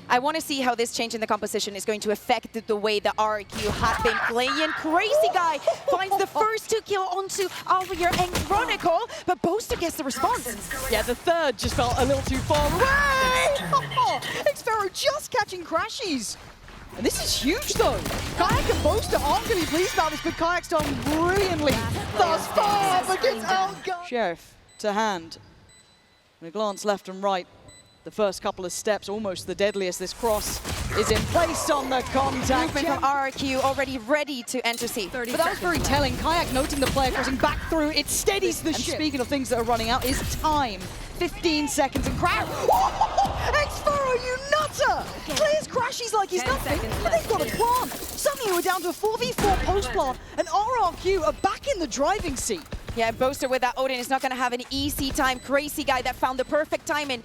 I want to see how this change in the composition is going to affect the way the RRQ have been playing. Crazyguy finds the first 2 kills onto Alfajer and Chronicle, but Boaster gets the response. Yeah, the third just felt a little too far away. xffero just catching crashies. And this is huge though. Kaajak and Boaster aren't going to be pleased about this, but Kajak's done brilliantly thus far, but gets outgunned. Sheriff to hand. And a glance left and right. The first couple of steps, almost the deadliest. This cross is in place on the contact. Movement from RRQ already ready to enter C. But that was very telling. Kaajak noting the player crossing back through. It steadies the ship. Speaking of things that are running out, is time. 15 seconds and crash. xffero, you nutter! Clears crashies like he's nothing, but they've got a plant. Suddenly we're down to a 4v4 post plant, and RRQ are back in the driving seat. Yeah, Boaster with that Odin is not going to have an easy time. Crazyguy that found the perfect timing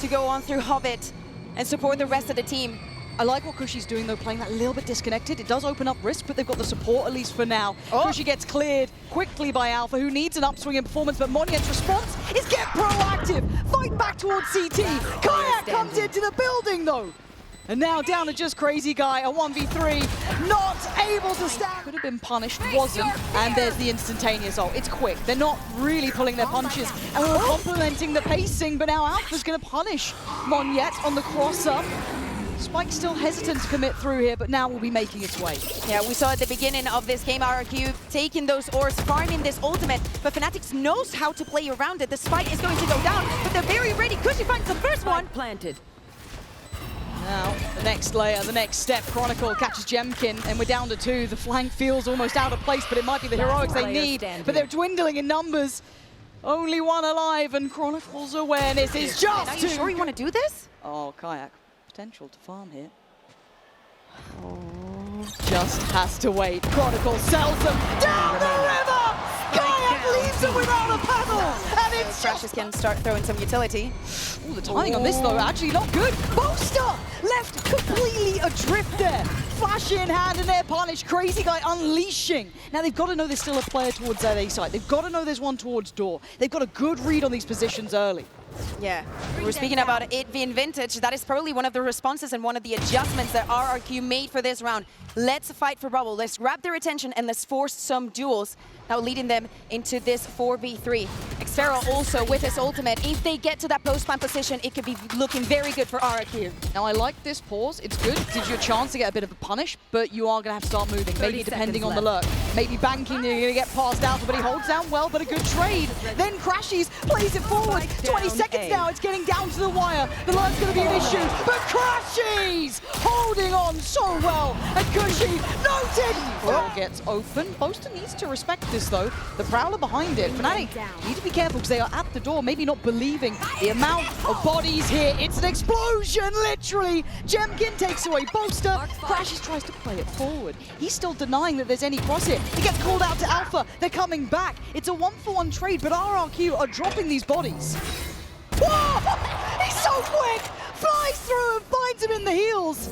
to go on through Hobbit and support the rest of the team. I like what Kushy's doing though, playing that a little bit disconnected. It does open up risk, but they've got the support at least for now. Kushy gets cleared quickly by Alpha, who needs an upswing in performance, but Monyet's response is get proactive. Fight back towards CT. Kaajak comes into the building though. And now down to just Crazyguy, a 1v3, not able to stand. Could have been punished, wasn't, and there's the instantaneous ult. It's quick, they're not really pulling their punches, and we're complementing the pacing, but now Alpha's gonna punish Monyet on the cross-up. Spike's still hesitant to commit through here, but now will be making its way. Yeah, we saw at the beginning of this game, RRQ taking those ores, farming this ultimate, but FNATIC knows how to play around it. The spike is going to go down, but they're very ready. Kushy finds the first one. Planted. Now, the next layer, the next step, Chronicle catches Jemkin, and we're down to 2. The flank feels almost out of place, but it might be the heroics they need. But they're dwindling in numbers. Only one alive, and Chronicle's awareness is just Are you sure you want to do this? Oh, Kaajak, potential to farm here. Just has to wait. Chronicle sells them down the river! Kaajak leaves them without a paddle! And it's crashies can start throwing some utility. Ooh, the timing on this though, actually not good. Boaster left completely adrift there. Flash in hand and they're punished. Crazyguy unleashing. Now they've got to know there's still a player towards that A side. They've got to know there's one towards door. They've got a good read on these positions early. Yeah, we're speaking about it being vintage. That is probably one of the responses and one of the adjustments that RRQ made for this round. Let's fight for bubble. Let's grab their attention and let's force some duels. Now leading them into this 4v3. xffero also with his ultimate. If they get to that post-plant position, it could be looking very good for RRQ. Now I like this pause. It's good. It gives you a chance to get a bit of a punish, but you are going to have to start moving. Maybe depending on the lurk. Maybe banking, you're going to get passed out, but he holds down well, but a good trade. Then crashies, plays it forward. 20 seconds now. It's getting down to the wire. The lurk's going to be an issue, but crashies holding on so well. And Kushy noted. Well, gets open. Boaster needs to respect this though. The Prowler behind it. FNATIC need to be careful because they are at the door, maybe not believing the amount of bodies here. It's an explosion, literally. Jemkin takes away Boaster. Crashies tries to play it forward. He's still denying that there's any cross here. He gets called out to Alpha. They're coming back. It's a 1-for-1 trade, but RRQ are dropping these bodies. Whoa! He's so quick! Flies through and finds him in the heels.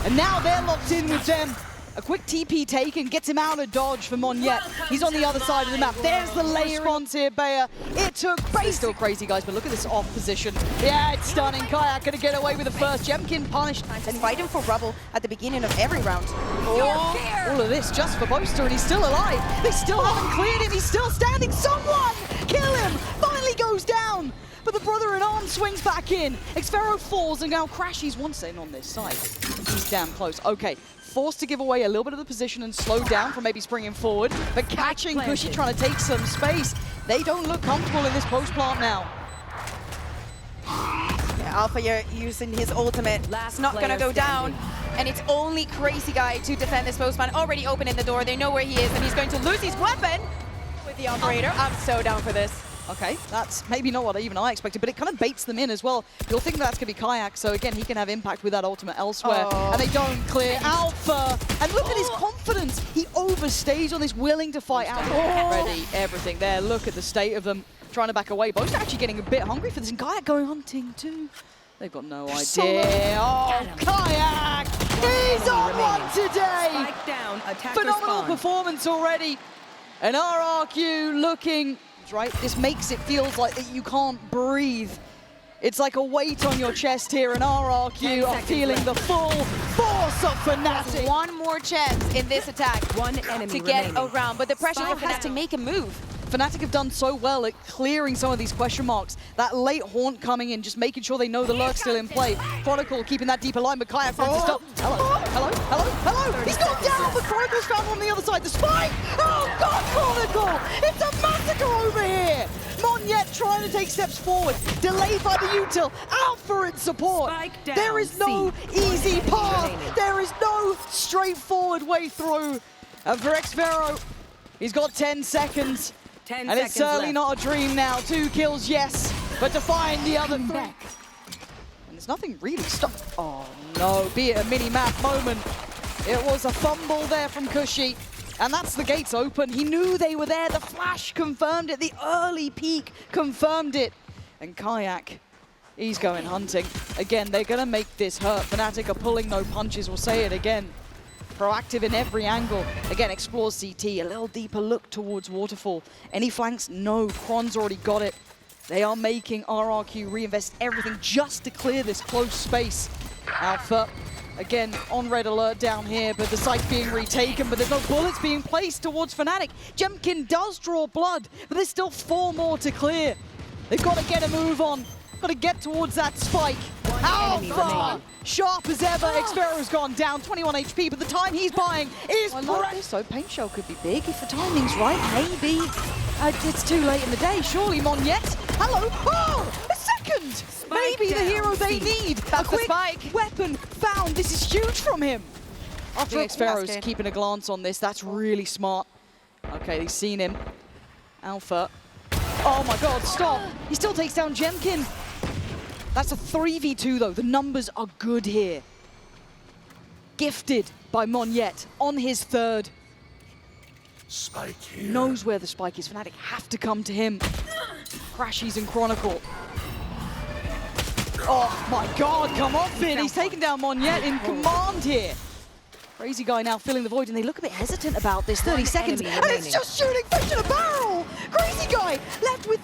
And now they're locked in with them. A quick TP taken, gets him out of dodge for Monyet. He's on the other side of the map. There's the layer response here, Bayer. It took base. Still crazy, guys, but look at this off position. Yeah, it's stunning. Kaajak gonna get away with the first. Jemkin punished. And fighting for rubble at the beginning of every round. All of this just for Boaster, and he's still alive. They still haven't cleared him. He's still standing. Someone kill him. Finally goes down. But the brother-in-arms swings back in. xffero falls, and now crashies once in on this side. He's damn close. Okay, forced to give away a little bit of the position and slow down from maybe springing forward, but catching Kushy trying to take some space. They don't look comfortable in this post plant now. Yeah, Alfajer using his ultimate. It's not going to go down. And it's only Crazyguy to defend this post plant. Already opening the door. They know where he is, and he's going to lose his weapon with the operator. I'm so down for this. Okay, that's maybe not what even I expected, but it kind of baits them in as well. You'll think that's going to be Kaajak, so again, he can have impact with that ultimate elsewhere. And they don't clear Alpha. And look at his confidence. He overstays on this, willing to fight out. Ready, everything there. Look at the state of them, trying to back away. Both actually getting a bit hungry for this, and Kaajak going hunting too. They've got no idea. Oh, Kaajak! He's on one today! Phenomenal performance already. And RRQ looking... right? This makes it feel like that you can't breathe. It's like a weight on your chest here, and RRQ are feeling the full force of FNATIC. One more chance in this attack One enemy to get remaining. around, but the pressure Spike has to down. make a move. FNATIC have done so well at clearing some of these question marks. That late haunt coming in, just making sure they know the lurk's still in play. Chronicle keeping that deeper line, but kaajak finds a stop. Hello. He's gone down, but Chronicle's found on the other side. The spike! Oh God, Chronicle! It's a massacre over here! Monyet trying to take steps forward. Delayed by the util. Alpha in support. Spike down. There is no easy path. There is no straightforward way through. And for xffero, he's got 10 seconds. 10 And it's seconds certainly left. not a dream now. 2 kills, yes, but to find the other 3. And there's nothing really stop. Oh no, be it a mini-map moment. It was a fumble there from Kushy. And that's the gates open. He knew they were there. The flash confirmed it. The early peek confirmed it. And kaajak, he's going hunting. Again, they're going to make this hurt. FNATIC are pulling no punches. We'll say it again. Proactive in every angle. Again, explores CT. A little deeper look towards Waterfall. Any flanks? No. Cron's already got it. They are making RRQ reinvest everything just to clear this close space. Alpha, again, on red alert down here, but the site's being retaken, but there's no bullets being placed towards FNATIC. Jemkin does draw blood, but there's still 4 more to clear. They've got to get a move on. Got to get towards that spike. Alpha! Sharp as ever. xffero's gone down, 21 HP, but the time he's buying is precious. So Paint Shell could be big if the timing's right. Maybe it's too late in the day. Surely Monyet. Hello. Oh, a second. Spike Maybe the down. hero they need. That's a the quick spike. weapon found. This is huge from him. After That's xffero's good. keeping a glance on this, that's really smart. Okay, he's seen him. Alpha. Oh my God, stop. He still takes down Jemkin. That's a 3v2 though. The numbers are good here. Gifted by Monyet on his 3rd. Spike here. Knows where the spike is. FNATIC have to come to him. crashies and Chronicle. Oh my God, come off it. He's taken down Monyet in command here. crazyguy now filling the void, and they look a bit hesitant about this. 30 seconds, and it's just shooting fish in a barrel. crazyguy left with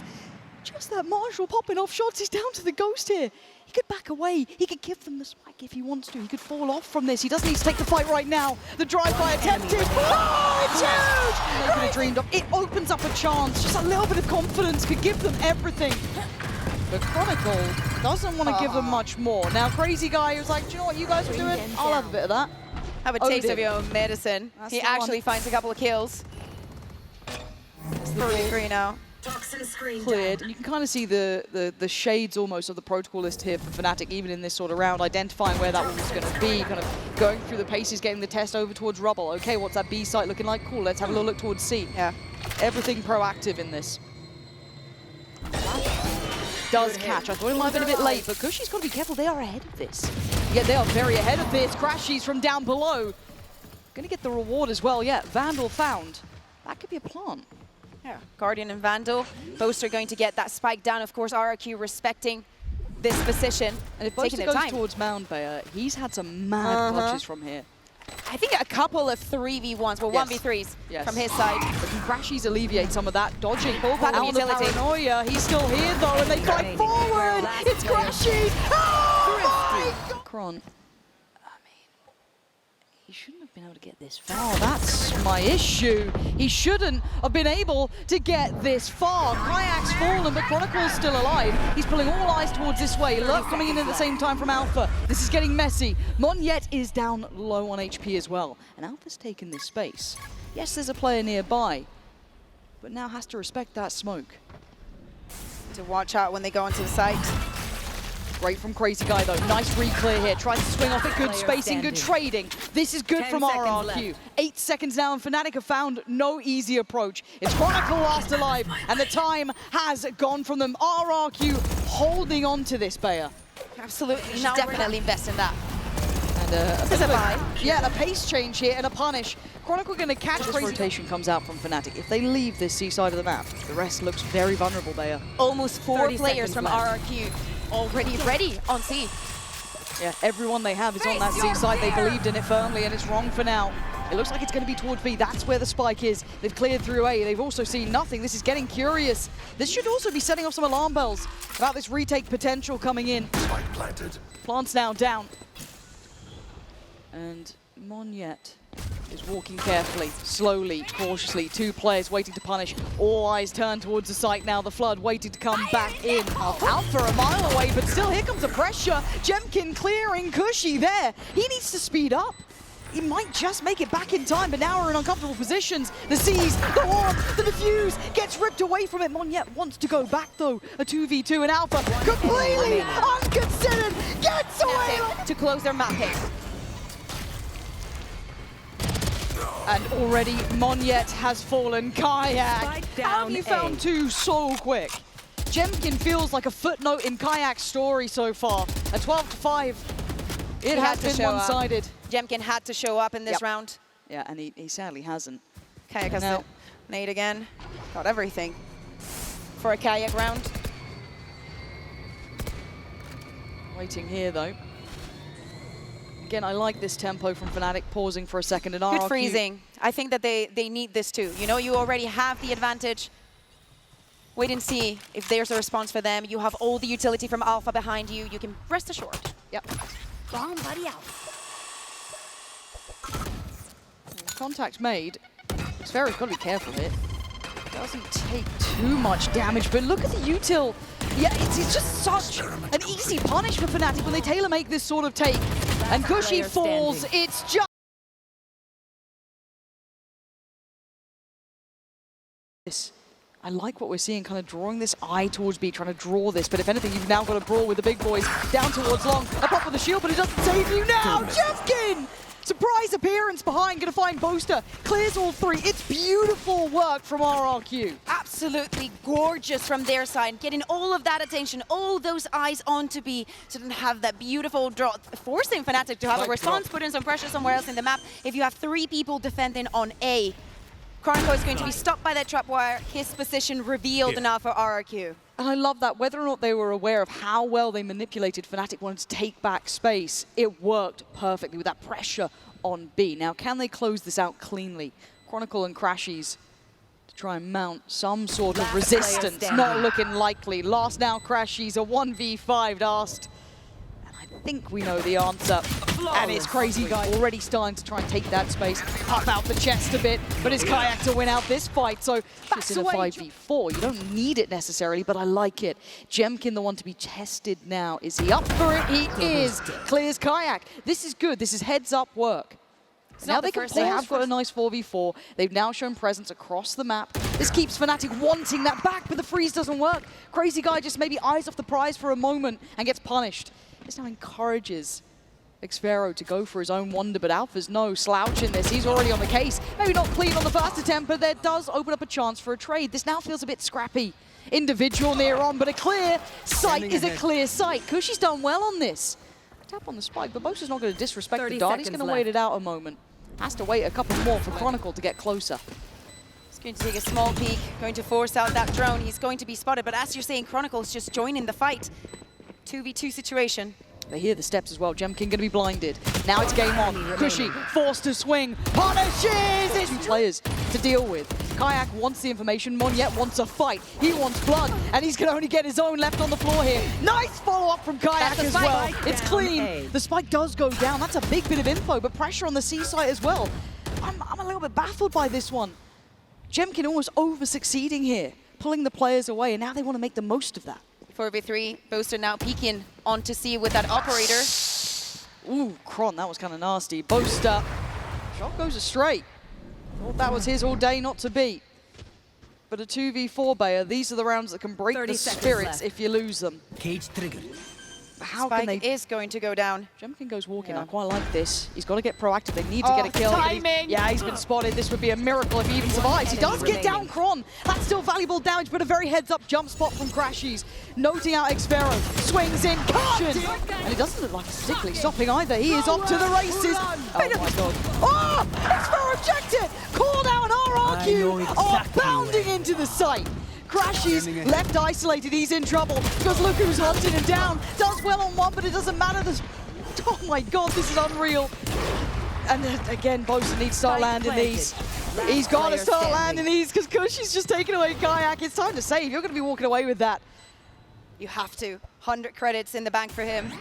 just that Marshall popping off shots. He's down to the ghost here. He could back away. He could give them the spike if he wants to. He could fall off from this. He doesn't need to take the fight right now. The drive-by attempted. Oh, it's huge! They could have dreamed of. It opens up a chance. Just a little bit of confidence could give them everything. But Chronicle doesn't want to give them much more. Now, crazyguy is like, do you know what you guys are doing? I'll have a bit of that. Have a taste of your own medicine. That's He the one. actually finds a couple of kills. It's 3-3 now. Cleared, and you can kind of see the shades almost of the protocol list here for FNATIC, even in this sort of round, identifying where that one was going to be, kind of going through the paces, getting the test over towards rubble. Okay, what's that B site looking like? Cool, let's have a little look towards C. Yeah. Everything proactive in this. Does catch. I thought it might have been a bit late, but Kushy's got to be careful. They are ahead of this. Yeah, they are very ahead of this. crashies from down below. Going to get the reward as well. Yeah, Vandal found. That could be a plant. Yeah, Guardian and Vandal. Boaster going to get that spike down. Of course, RRQ respecting this position. And if taking Boaster their goes time. towards Mound Bayer, he's had some mad clutches from here. I think a couple of 3v1s, well, Yes. 1v3s Yes. from his side. But can crashies alleviate some of that dodging? Full pack of Out of the utility. paranoia, he's still here though, and they fight forward. It's crashies. Oh my God! Cron, I mean, he shouldn't have been able to get this far. That's my issue. He shouldn't have been able to get this far. kaajag's fallen, but Chronicle's still alive. He's pulling all eyes towards this way. Lurk coming in at the same time from Alpha. This is getting messy. Monyet is down low on HP as well, and Alpha's taken this space. Yes, there's a player nearby, but now has to respect that smoke. To watch out when they go onto the site. Great from crazyguy though. Nice re-clear here. Tries to swing off it. Good spacing, good trading. This is good 10 from seconds RRQ. left. 8 seconds now, and FNATIC have found no easy approach. It's Chronicle last alive, and the time has gone from them. RRQ holding on to this, Bayer. Absolutely. Should definitely invest in that. And a bit a of a, buy. yeah, a pace change here and a punish. Chronicle going to catch crazy. Rotation comes out from FNATIC. If they leave this C side of the map, the rest looks very vulnerable, Bayer. Almost 4 30 players seconds from left. RRQ already ready on C. Yeah, everyone they have is on that C side. They believed in it firmly, and it's wrong for now. It looks like it's going to be towards B. That's where the spike is. They've cleared through A. They've also seen nothing. This is getting curious. This should also be setting off some alarm bells about this retake potential coming in. Spike planted. Plants now down. And Monyet is walking carefully, slowly, cautiously. Two players waiting to punish. All eyes turn towards the site now. The Flood waiting to come back in. Alpha a mile away, but still here comes the pressure. Jemkin clearing Kushy there. He needs to speed up. He might just make it back in time, but now we're in uncomfortable positions. The seize, the warp, the defuse gets ripped away from it. Monyet wants to go back though. A 2v2 and Alpha completely unconsidered gets away. To close their mapping. And already Monyet has fallen. Kaajak, how have you found two so quick? Jemkin feels like a footnote in Kajak's story so far. A 12-5. It has been one-sided. Jemkin had to show up in this round. Yeah, and he sadly hasn't. Kaajak has the nade again. Got everything for a Kaajak round. Waiting here though. Again, I like this tempo from FNATIC, pausing for a second. And Good RRQ. freezing. I think that they need this too. You know, you already have the advantage. Wait and see if there's a response for them. You have all the utility from Alpha behind you. You can rest assured. Yep. Bomb buddy out. Contact made. xffero's got to be careful here. Doesn't take too much damage, but look at the util. Yeah, it's just such an easy punish for FNATIC when they tailor make this sort of take. And Kushy falls. It's just. I like what we're seeing, kind of drawing this eye towards B, trying to draw this, but if anything, you've now got to brawl with the big boys down towards long. A pop with the shield, but it doesn't save you now. Jemkin! Surprise appearance behind, gonna find Boaster. Clears all three. It's beautiful work from RRQ. Absolutely gorgeous from their side, getting all of that attention, all those eyes onto B, so then have that beautiful draw, forcing FNATIC to have a response, put in some pressure somewhere else in the map. If you have three people defending on A, Chronicle is going to be stopped by that trap wire, his position revealed now for RRQ. And I love that, whether or not they were aware of how well they manipulated FNATIC wanted to take back space, it worked perfectly with that pressure on B. Now, can they close this out cleanly? Chronicle and crashies to try and mount some sort of resistance. Not looking likely. Last now, crashies, a 1v5 asked. And I think we know the answer. And it's crazyguy already starting to try and take that space, puff out the chest a bit, but it's Kaajak to win out this fight, so back in a 5v4. You don't need it necessarily, but I like it. Jemkin, the one to be tested now. Is he up for it? He is. Clears Kaajak. This is good. This is heads-up work. Now they have got a nice 4v4. They've now shown presence across the map. This keeps FNATIC wanting that back, but the freeze doesn't work. Crazyguy just maybe eyes off the prize for a moment and gets punished. This now encourages xffero to go for his own wonder, but Alpha's no slouch in this. He's already on the case. Maybe not clean on the first attempt, but there does open up a chance for a trade. This now feels a bit scrappy. Individual near on, but a clear sight is a clear sight. Kushy's done well on this. Tap on the spike, but Boaster's not going to disrespect the dart. He's going to wait it out a moment. Has to wait a couple more for Chronicle to get closer. He's going to take a small peek, going to force out that drone. He's going to be spotted, but as you're saying, Chronicle's just joining the fight. 2v2 situation. They hear the steps as well. Jemkin going to be blinded. Now it's game on. Kushy forced to swing. Punishes! It's two players to deal with. Kaajak wants the information. Monyet wants a fight. He wants blood. And he's going to only get his own left on the floor here. Nice follow-up from Kaajak as well. It's clean. The spike does go down. That's a big bit of info, but pressure on the C side as well. I'm a little bit baffled by this one. Jemkin almost over-succeeding here, pulling the players away, and now they want to make the most of that. 4v3, Boaster now peeking onto C with that operator. Ooh, Cron, that was kind of nasty. Boaster, shot goes astray. Thought that was his all day not to beat. But a 2v4 Bayer, these are the rounds that can break the spirits if you lose them. Cage triggered. How Spike can they... is going to go down. Jemkin goes walking. I quite like this. He's got to get proactive. They need to get a kill. Timing! Yeah, he's been spotted. This would be a miracle if he even survives. He does get down Cron. That's still valuable damage, but a very heads-up jump spot from crashies. Noting out xffero. Swings in, caution! And he doesn't look like he's particularly stopping either. He is off to the races. Oh my god. Oh! xffero checked it! Called out RRQ! Oh, bounding into the site. Crashies left isolated, he's in trouble because look who's hunting him down. Does well on one, but it doesn't matter. Oh my god, this is unreal. And then, again, Boaster needs to start landing these. He's got to start landing these because Kushy's just taking away kaajak. It's time to save. You're going to be walking away with that. You have to. 100 credits in the bank for him.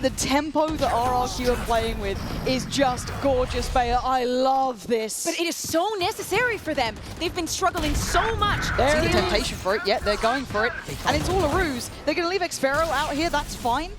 The tempo that RRQ are playing with is just gorgeous, Bayer. I love this. But it is so necessary for them. They've been struggling so much. There's the temptation for it. Yeah, they're going for it. And it's all a ruse. They're going to leave xffero out here. That's fine.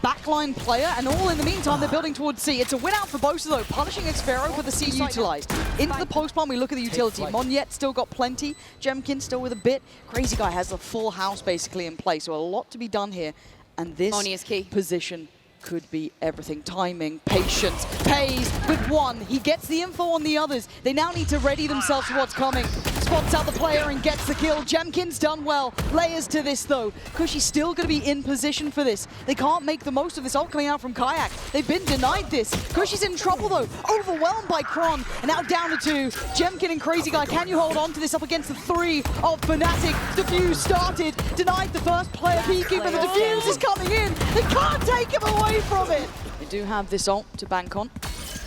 Backline player, and all in the meantime, they're building towards C. It's a win out for Boaster, though, punishing xffero for the C utilized. Into the post plant, we look at the utility. Monyet still got plenty. Jemkin still with a bit. Crazyguy has the full house basically in place, so a lot to be done here. And this position could be everything. Timing, patience, pays with one. He gets the info on the others. They now need to ready themselves for what's coming. Spots out the player and gets the kill. Jemkin's done well. Layers to this, though. Kushy's still going to be in position for this. They can't make the most of this ult coming out from kaajak. They've been denied this. Kushy's in trouble, though. Overwhelmed by Kron. And now down to 2. Jemkin and Crazyguy, can you hold on to this up against the 3 of FNATIC? Defuse started. Denied the first player peeking, but the defuse is coming in. They can't take him away from it. They do have this ult to bank on.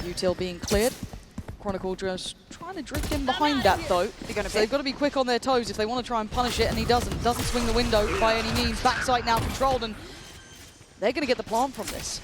Util being cleared. Chronicle just trying to drift in behind that, though. So they've got to be quick on their toes if they want to try and punish it, and he doesn't. Doesn't swing the window by any means. Backside now controlled, and they're going to get the plant from this.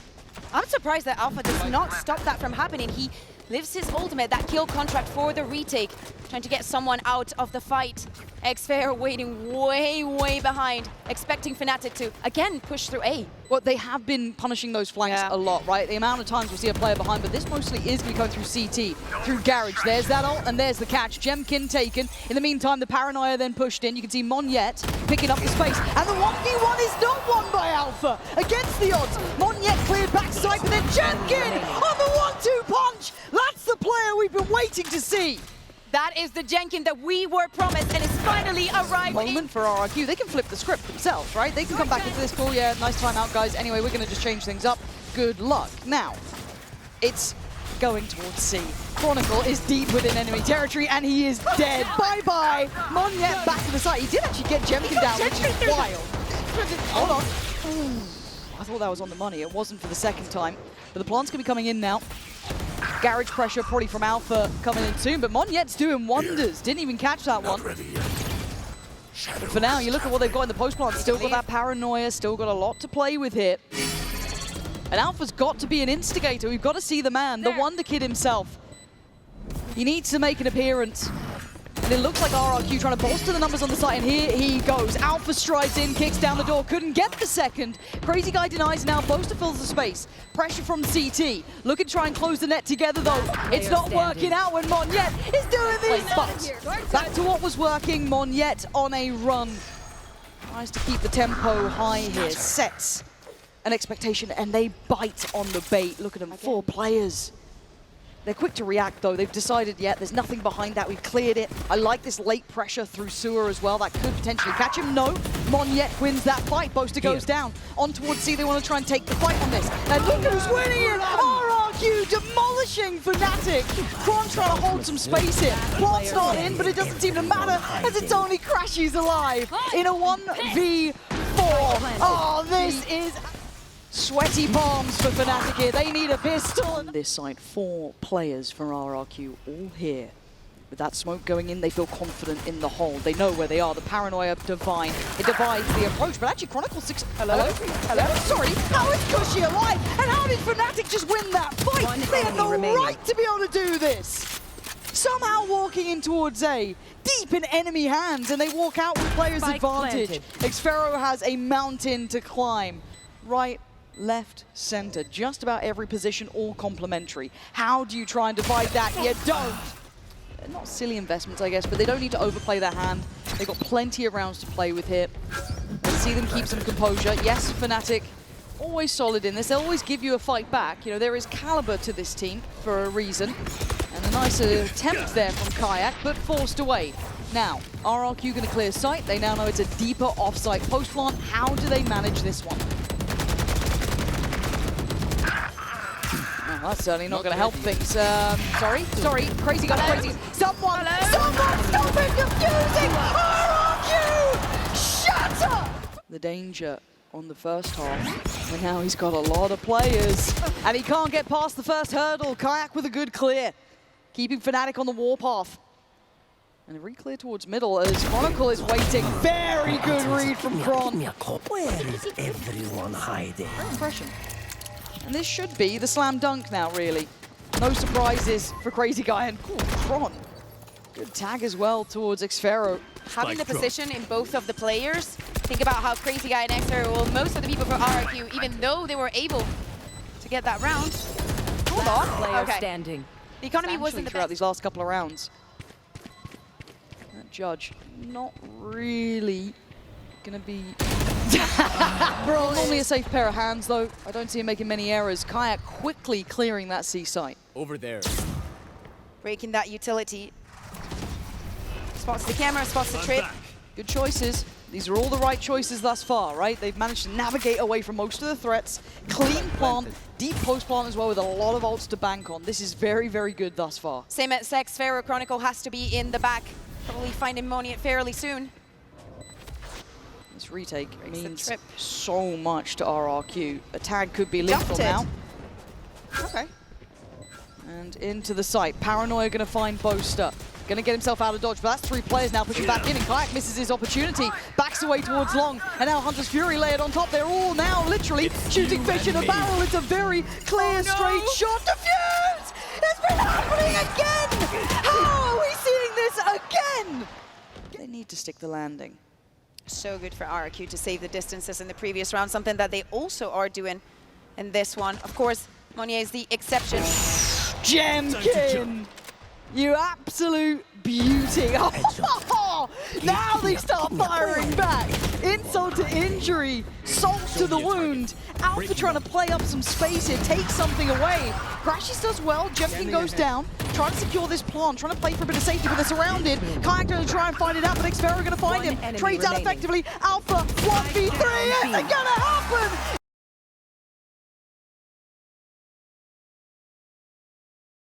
I'm surprised that Alpha does not stop that from happening. He lives his ultimate, that kill contract for the retake, trying to get someone out of the fight. xffero waiting way behind, expecting FNATIC to, again, push through A. Well, they have been punishing those flanks a lot, right? The amount of times we'll see a player behind, but this mostly is going to be going through CT, through Garage. There's that ult, and there's the catch. Jemkin taken. In the meantime, the Paranoia then pushed in. You can see Monyet picking up the space, and the 1v1 is not won by Alpha. Against the odds, Monyet cleared backside, but then Jemkin on the 1-2 punch. That's the player we've been waiting to see. That is the Jemkin that we were promised and is finally arrived. Moment for RRQ. They can flip the script themselves, right? They can come back into this call. Yeah, nice timeout, guys. Anyway, we're going to just change things up. Good luck. Now, it's going towards C. Chronicle is deep within enemy territory, and he is dead. Bye-bye. Monyet back to the side. He did actually get Jemkin down, which is wild. Hold on. Ooh, I thought that was on the money. It wasn't for the second time. But the plant's going to be coming in now. Garage pressure probably from Alpha coming in soon, but Monyet's doing wonders. Didn't even catch that one. For now, you look at what they've got in the post plant. Still got that Paranoia, still got a lot to play with here. And Alpha's got to be an instigator. We've got to see the man, the Wonder Kid himself. He needs to make an appearance. And it looks like RRQ trying to bolster the numbers on the site, and here he goes. Alpha strides in, kicks down the door, couldn't get the second. Crazyguy denies now, Boaster fills the space. Pressure from CT. Looking to try and close the net together, though. It's not working out when Monyet is doing these. But back to what was working, Monyet on a run. Tries to keep the tempo high here, sets an expectation, and they bite on the bait. Look at them, 4 players. They're quick to react, though. They've decided, yeah, there's nothing behind that. We've cleared it. I like this late pressure through sewer as well. That could potentially catch him. No. Monyet wins that fight. Boaster goes down. On towards C. They want to try and take the fight on this. And look who's winning it! RRQ demolishing FNATIC. Kron trying to hold some space here. Plant's not in, but it doesn't seem to matter as it's only crashies alive in a 1v4. Oh, this is... sweaty palms for FNATIC here. They need a pistol. On this side, 4 players for RRQ, all here. With that smoke going in, they feel confident in the hold. They know where they are. The Paranoia divine. It divides the approach, but actually Chronicle 6... Hello? Sorry, how is Kushy alive? And how did FNATIC just win that fight? They had no right to be able to do this. Somehow walking in towards A, deep in enemy hands, and they walk out with players' advantage. xffero has a mountain to climb. Right, left, center, just about every position, all complementary. How do you try and divide that? You don't. They're not silly investments, I guess, but they don't need to overplay their hand. They've got plenty of rounds to play with here. Let's see them keep some composure. Yes, FNATIC, always solid in this. They'll always give you a fight back. You know, there is caliber to this team for a reason. And a nice attempt there from kaajak, but forced away. Now, RRQ going to clear sight. They now know it's a deeper off-site post plant. How do they manage this one? That's certainly not going to help things. Sorry, Crazyguy, crazy. Someone stop it, confusing! RRQ! Shut up! The danger on the first half. And now he's got a lot of players. And he can't get past the first hurdle. Kaajak with a good clear. Keeping FNATIC on the warpath. And a re-clear towards middle as Chronicle is waiting. Very good read from Kron. Where is everyone hiding? Great impression. And this should be the slam dunk now, really. No surprises for crazyguy and Kron. Good tag as well towards xffero. Having the position in both of the players, think about how crazyguy and xffero, well, most of the people for RRQ, even though they were able to get that round, hold on. Player standing. The economy wasn't the throughout best. these last couple of rounds. That judge not really gonna be normally a safe pair of hands, though. I don't see him making many errors. Kaajak quickly clearing that C site. Over there. Breaking that utility. Spots the camera, spots the trip. Good choices. These are all the right choices thus far, right? They've managed to navigate away from most of the threats. Clean plant, deep post plant as well with a lot of ults to bank on. This is very, very good thus far. Same as xffero, Chronicle has to be in the back. Probably finding Monyet fairly soon. This retake means trip. so much to RRQ. A tag could be lethal now. Okay. And into the site. Paranoia gonna find Boaster. Gonna get himself out of dodge, but that's 3 players now pushing back in, and Kaajak misses his opportunity. Backs away towards long, and now Hunter's Fury layered on top. They're all now literally shooting fish in a barrel. It's a very clear, straight shot. Defuse! It's been happening again! How are we seeing this again? They need to stick the landing. So good for RRQ to save the distances in the previous round, something that they also are doing in this one. Of course, Monyet is the exception. Jemkin! You absolute beauty. Now they start firing back. Insult to injury, salt to the wound. Alpha trying to play up some space here, take something away. crashies does well, Jemkin goes down, trying to secure this plant, trying to play for a bit of safety, but they're surrounded. Kaajak going to try and find it out, but xffero going to find him. Trades out effectively. Alpha, 1v3, is it going to happen?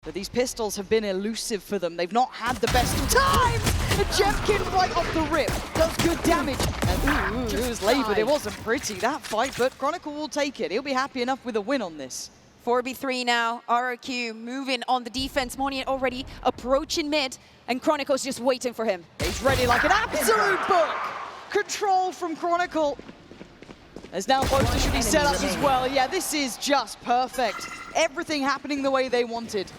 But these pistols have been elusive for them. They've not had the best of times! And Jemkin right off the rip does good damage. And it was laboured. It wasn't pretty, that fight, but Chronicle will take it. He'll be happy enough with a win on this. 4v3 now. RRQ moving on the defense. Monyet already approaching mid, and Chronicle's just waiting for him. He's ready like an absolute book! Control from Chronicle. As now Boaster should be set up as well. Yeah, this is just perfect. Everything happening the way they wanted.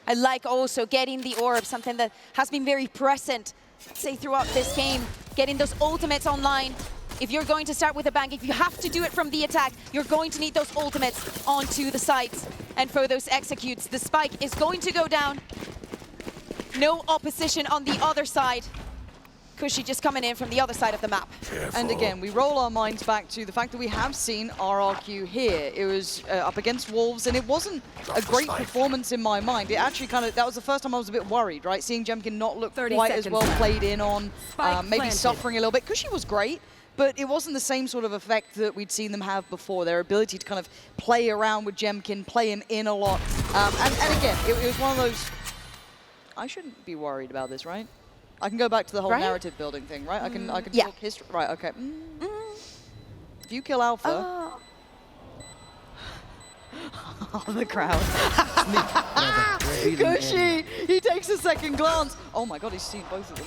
I like also getting the orb, something that has been very present, say, throughout this game. Getting those ultimates online. If you're going to start with a bank, if you have to do it from the attack, you're going to need those ultimates onto the sites. And for those executes, the spike is going to go down. No opposition on the other side. Kushy just coming in from the other side of the map. And again, we roll our minds back to the fact that we have seen RRQ here. It was up against Wolves, and it wasn't a great performance in my mind. It actually that was the first time I was a bit worried, right? Seeing Jemkin not look quite as well played in on, maybe suffering a little bit. Kushy was great, but it wasn't the same sort of effect that we'd seen them have before. Their ability to kind of play around with Jemkin, play him in a lot. And again, it was one of those, I shouldn't be worried about this, right? I can go back to the whole narrative building thing, right? I can talk history. Right, okay. If you kill Alpha... the crowd. Kushy! He takes a second glance. Oh my god, he's seen both of them.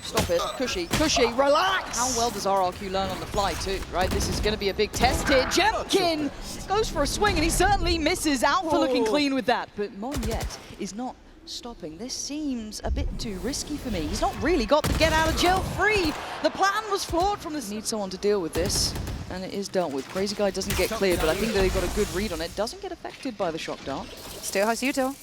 Stop it. Kushy, relax! How well does RRQ learn on the fly too, right? This is going to be a big test here. Jemkin goes for a swing and he certainly misses. Alpha looking clean with that. But Monyet is not stopping. This seems a bit too risky for me. He's not really got the get out of jail free. The plan was flawed from this. Need someone to deal with this, and it is dealt with. Crazyguy doesn't get cleared, but I think that they've got a good read on it. Doesn't get affected by the shock dart. Still has Yuto.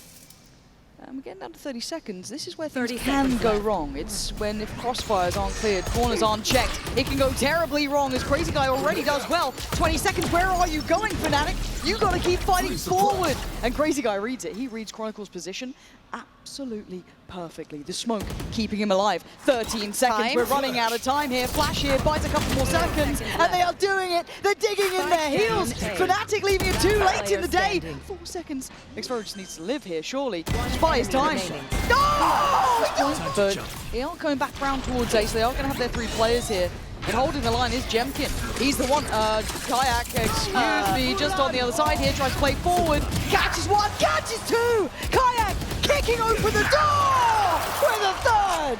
We're getting down to 30 seconds. This is where things can go wrong. It's when if crossfires aren't cleared, corners aren't checked, it can go terribly wrong, as Crazyguy already does well. 20 seconds, where are you going, FNATIC? You got to keep fighting forward. And Crazyguy reads it. He reads Chronicle's position absolutely perfectly. The smoke keeping him alive. 13 seconds, we're running out of time here. Flash here, buys a couple more seconds, and they are doing it. They're digging in their heels. FNATIC leaving it too late in the day. 4 seconds. xffero just needs to live here, surely. Just buy his time. No! But they are coming back round towards Ace. They are going to have their 3 players here. And holding the line is Jemkin. He's the one, kaajak, excuse me, just on the other side here, tries to play forward. Catches one, catches two! Kaajak kicking open the door with a third!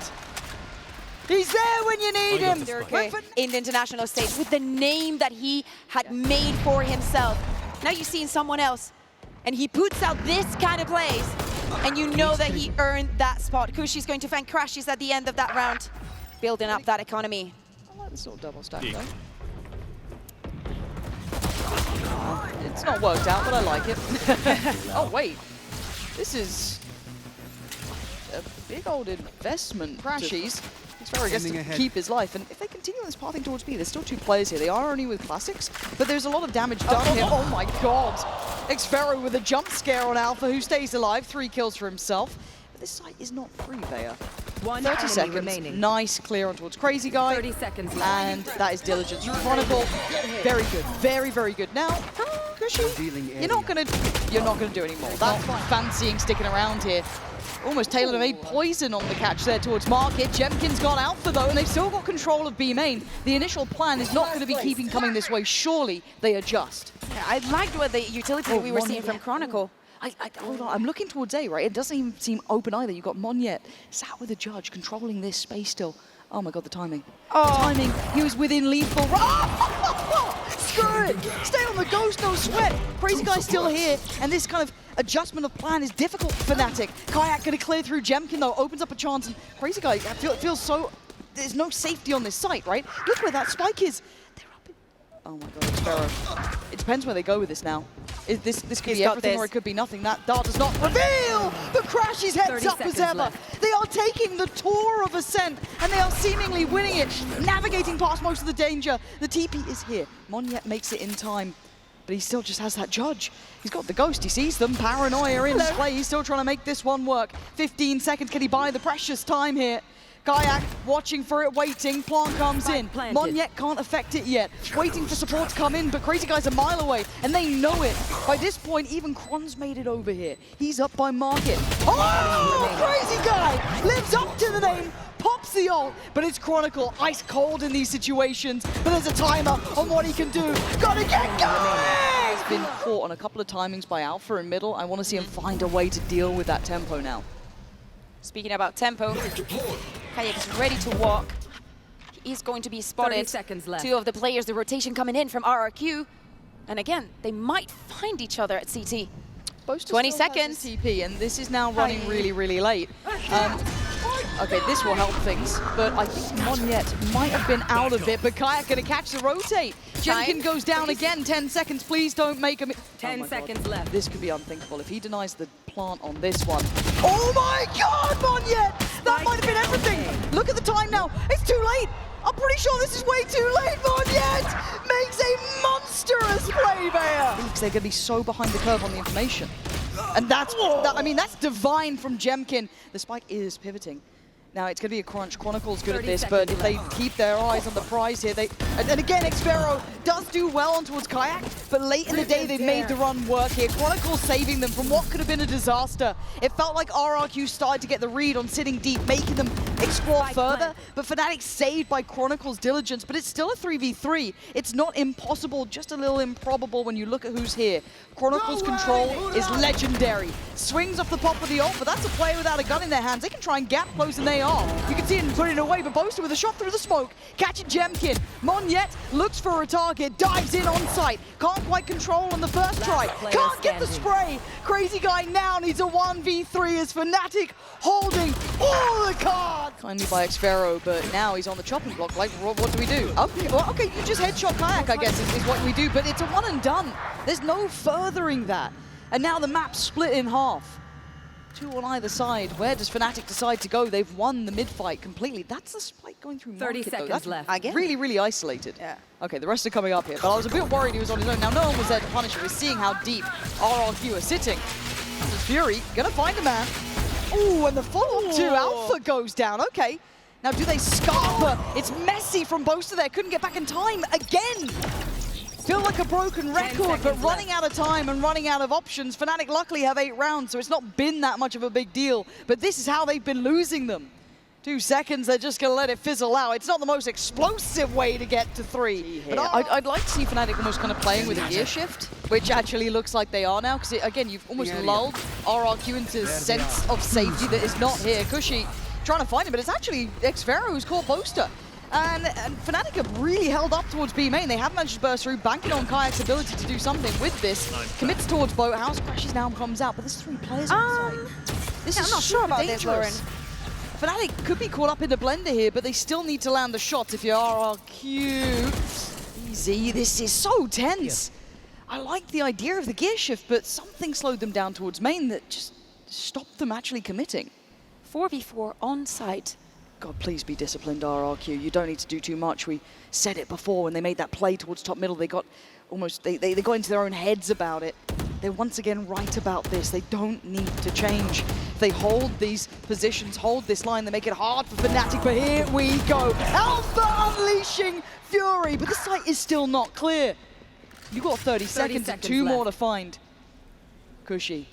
He's there when you need him. Okay. In the international stage with the name that he had made for himself. Now you've seen someone else, and he puts out this kind of plays, and you know that he earned that spot. Kushy's going to find crashes at the end of that round, building up that economy. I like this little double stack though. It's not worked out, but I like it. Oh wait, this is a big old investment. crashies. xffero gets to keep his life, and if they continue this pathing towards B, there's still two players here. They are only with classics, but there's a lot of damage done here. Oh my god! xffero with a jump scare on Alpha, who stays alive, 3 kills for himself. But this site is not free, Bea. 30 seconds, remaining. Nice clear on towards crazyguy. 30 seconds left. And that is diligence from Chronicle. Very good, very, very good. Now, Kushy, you're not gonna do any more. That's fancying sticking around here. Almost tailor-made poison on the catch there towards Market. Jemkin's gone Alpha though, and they've still got control of B main. The initial plan is not going to be keeping coming this way. Surely they adjust. Yeah, I liked what the utility we were seeing from Chronicle. Hold on, I'm looking towards A, right? It doesn't even seem open either. You've got Monyet sat with a judge, controlling this space still. Oh my god, the timing. The timing, he was within lethal. Screw it! Stay on the ghost, no sweat! Crazyguy's still here, and this kind of adjustment of plan is difficult for Fnatic. Kaajak gonna clear through Jemkin though, opens up a chance, and Crazyguy feels so... There's no safety on this site, right? Look where that spike is! They're up in... Oh my god, xffero. It depends where they go with this now. This could be everything or it could be nothing. That dart does not reveal! The crashies heads up as ever. Left. They are taking the tour of Ascent, and they are seemingly winning it, navigating past most of the danger. The TP is here. Monyet makes it in time, but he still just has that judge. He's got the ghost, he sees them. Paranoia in play, he's still trying to make this one work. 15 seconds, can he buy the precious time here? Kaajak watching for it, waiting. Plant comes in. Monyet can't affect it yet. Waiting for support to come in, but Crazyguy's a mile away, and they know it. By this point, even Cron's made it over here. He's up by Market. Oh! Crazyguy lives up to the name, pops the ult, but it's Chronicle, ice cold in these situations. But there's a timer on what he can do. Gotta get going! He's been caught on a couple of timings by Alpha in middle. I want to see him find a way to deal with that tempo now. Speaking about tempo, Kaajak is ready to walk. He is going to be spotted. 30 seconds left. 2 of the players, the rotation coming in from RRQ. And again, they might find each other at CT. Boaster 20 still has seconds. a TP, and this is now running really, really late. Okay, this will help things, but I think Monyet might have been out of it, but Kaajak gonna catch the rotate. Jemkin goes down again, 10 seconds, please don't make him. 10 seconds left. This could be unthinkable if he denies the plant on this one. Oh my god, Monyet! That might have been everything! Look at the time now, it's too late! I'm pretty sure this is way too late, Monyet! Makes a monstrous play there! Because they're gonna be so behind the curve on the information. And that's divine from Jemkin. The spike is pivoting. Now it's going to be a crunch. Chronicle's good at this, but if they keep their eyes on the prize here, and again, xffero does do well on towards Kaajak, but late in the day they've made the run work here. Chronicle saving them from what could have been a disaster. It felt like RRQ started to get the read on sitting deep, making them explore further, but Fnatic saved by Chronicle's diligence, but it's still a 3v3. It's not impossible, just a little improbable when you look at who's here. Chronicle's control is legendary. Swings off the pop of the ult, but that's a player without a gun in their hands. They can try and gap close, and they are. You can see him putting it away, but Boaster with a shot through the smoke, catching Jemkin. Monyet looks for a target, dives in on sight. Can't quite control on the first try. Can't get the spray. Crazyguy now needs a 1v3 as Fnatic holding all the cards. Kindly by xffero, but now he's on the chopping block. Like, what do we do? Okay, you just headshot Kaajak, I guess, is what we do, but it's a one and done. There's no furthering that. And now the map's split in half. 2 on either side. Where does Fnatic decide to go? They've won the mid-fight completely. That's the spike going through 30 Market, seconds That's left. Again? Really, really isolated. Yeah. Okay, the rest are coming up here, but I was a bit worried he was on his own. Now, no one was there to punish him. We're seeing how deep RRQ are sitting. Fury, gonna find a man. Ooh, and the follow-up to Alpha goes down. Okay. Now, do they scarper? It's messy from Boaster there. Couldn't get back in time again. Feel like a broken record, but running out of time and running out of options. Fnatic luckily have 8 rounds, so it's not been that much of a big deal. But this is how they've been losing them. 2 seconds, they're just going to let it fizzle out. It's not the most explosive way to get to 3. But I'd like to see FNATIC almost kind of playing with a gear shift, which actually looks like they are now, because again, you've almost lulled RRQ into a sense of safety that is not here. Kushy trying to find him, but it's actually xffero who's caught Boaster. And FNATIC have really held up towards B main. They have managed to burst through, banking on kaajac's ability to do something with this. Commits towards Boathouse, crashes now and comes out, but there's 3 players on the side. This is I'm not sure about dangerous. this, Lauren. FNATIC could be caught up in the blender here, but they still need to land the shots if you're RRQ. Easy, this is so tense. I like the idea of the gear shift, but something slowed them down towards main that just stopped them actually committing. 4v4 on site. God, please be disciplined, RRQ. You don't need to do too much. We said it before when they made that play towards top middle. They got almost, they got into their own heads about it. They're once again right about this. They don't need to change. They hold these positions, hold this line. They make it hard for FNATIC, but here we go. Alpha unleashing Fury, but the site is still not clear. You've got 30 seconds and 2 more to find. Kushy,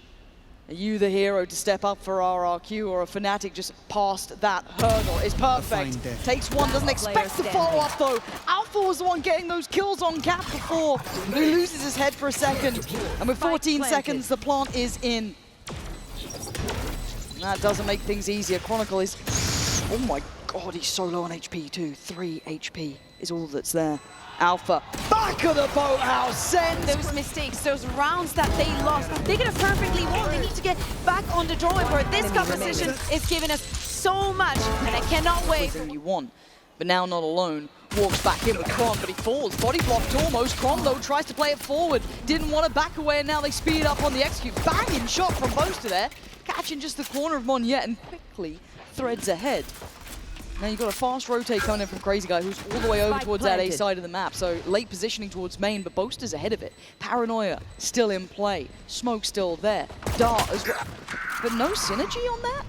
are you the hero to step up for RRQ, or a FNATIC just past that hurdle? It's perfect. Takes 1, doesn't expect to follow up though. Alpha was the one getting those kills on Cap before. He loses his head for a second. And with 14 seconds, the plant is in. And that doesn't make things easier. Chronicle is, oh my God, he's so low on HP too. 3 HP is all that's there. Alpha, back of the boathouse, send Those mistakes, those rounds that they lost, they could have perfectly won. They need to get back on the drawing board. This composition is giving us so much, and I cannot wait. You won, but now not alone. Walks back in with Kron, but he falls. Body blocked almost. Kron, though, tries to play it forward. Didn't want to back away, and now they speed up on the execute. Banging shot from Boaster there. Catching just the corner of Monyet and quickly threads ahead. Now you've got a fast rotate coming in from crazyguy, who's all the way over towards that A side of the map. So late positioning towards main, but Boaster's ahead of it. Paranoia still in play. Smoke still there. Dart as well. But no synergy on that?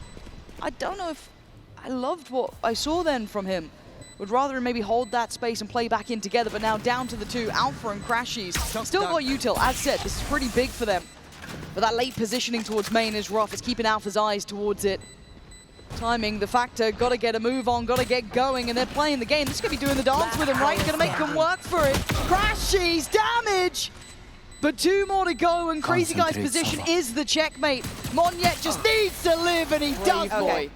I don't know if I loved what I saw then from him. Would rather maybe hold that space and play back in together, but now down to the 2, Alpha and crashies. Still got util. As said, this is pretty big for them. But that late positioning towards main is rough. It's keeping Alpha's eyes towards it. Timing, the factor, gotta get a move on, gotta get going, and they're playing the game. This is gonna be doing the dance with him, right? Gonna make them work for it. Crashies, damage! But 2 more to go, and crazyguy's position is the checkmate. Monyet just needs to live, and he does, boy.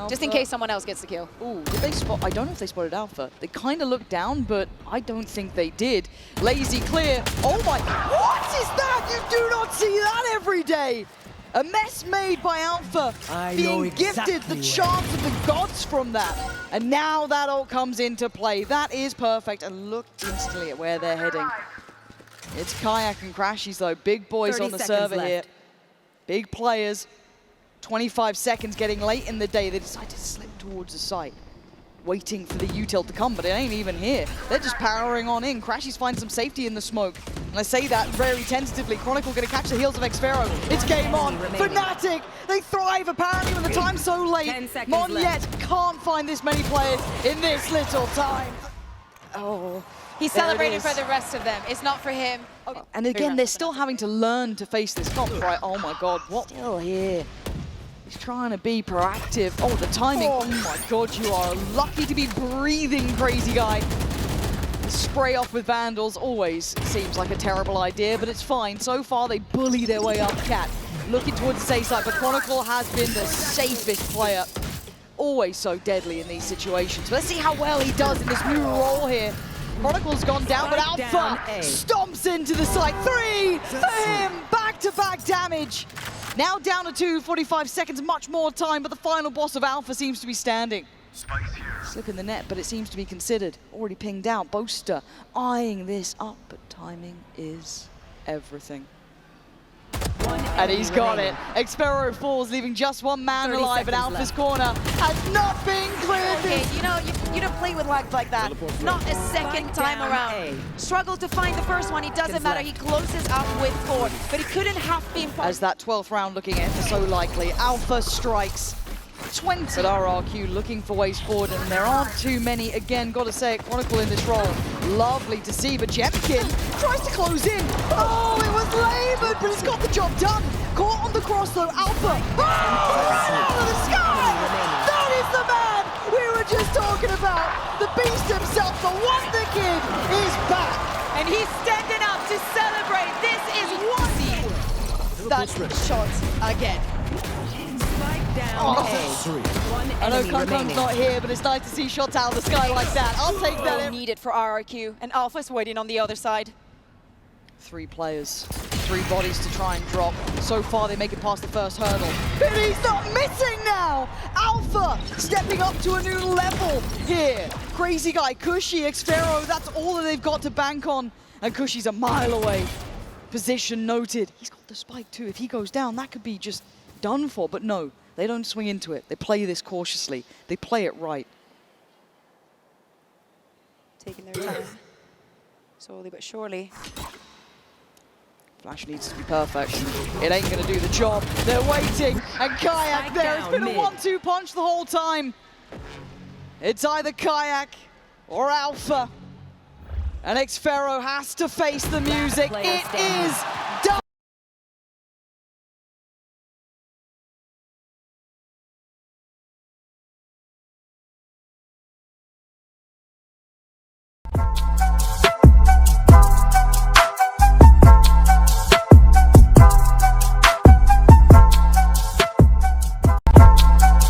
Just in case someone else gets the kill. Ooh, did they spot? I don't know if they spotted Alpha. They kind of looked down, but I don't think they did. Lazy clear. Oh my, what is that? You do not see that every day. A mess made by Alpha, being gifted the chance of the gods from that. And now that all comes into play. That is perfect, and look instantly at where they're heading. It's kaajak and crashies though, big boys on the server here. Big players, 25 seconds getting late in the day. They decide to slip towards the site, waiting for the util to come, but it ain't even here. They're just powering on in. Crashies find some safety in the smoke. And I say that very tentatively. Chronicle gonna catch the heels of xffero. It's game on. FNATIC, they thrive apparently when the time's so late. Monyet can't find this many players in this little time. Oh, he's celebrating for the rest of them. It's not for him. And again, they're still having to learn to face this comp, right? Oh my God, what? Still here. He's trying to be proactive. Oh, the timing. Oh my God, you are lucky to be breathing, crazyguy. Spray off with Vandals always seems like a terrible idea, but it's fine. So far, they bully their way up Cat. Looking towards the safe side, but Chronicle has been the safest player. Always so deadly in these situations. Let's see how well he does in this new role here. Chronicle's gone down, but Alpha stomps into the site. 3 for him! Back-to-back damage. Now down to 2, 45 seconds, much more time, but the final boss of Alpha seems to be standing. Slip in the net, but it seems to be considered. Already pinged out. Boaster eyeing this up, but timing is everything. And he's got it. xffero falls, leaving just 1 man alive, and Alpha's corner has not been cleared. Okay, you know, you don't play with lag like that. Not a second time around. Struggled to find the first one. It doesn't matter. He closes up with 4, but it couldn't have been. As that 12th round looking ever so likely. Alpha strikes. 20 at RRQ looking for ways forward, and there aren't too many. Again, gotta say it, Chronicle in this role. Lovely to see, but Jemkin tries to close in. Oh, it was labored, but he's got the job done. Caught on the cross though, Alpha. Oh, right out of the sky! were just talking about. The beast himself, the Wonder Kid, is back. And he's standing up to celebrate. This is one. That's the shot again. Spike down. One I know enemy Kunkun's remaining. not here, but it's nice to see shots out of the sky like that. I'll take that. Well needed for RRQ, and Alpha's waiting on the other side. 3 players, 3 bodies to try and drop. So far, they make it past the first hurdle. But he's not missing now! Alpha stepping up to a new level here. crazyguy, Kushy, xffero, that's all that they've got to bank on. And Kushy's a mile away. Position noted. He's got the spike too. If he goes down, that could be just done for. But no, they don't swing into it. They play this cautiously. They play it right. Taking their time, slowly but surely. Flash needs to be perfect. It ain't gonna do the job. They're waiting, and kaajak there. It's been a 1-2 punch the whole time. It's either kaajak or Alpha. And xffero has to face the music. It is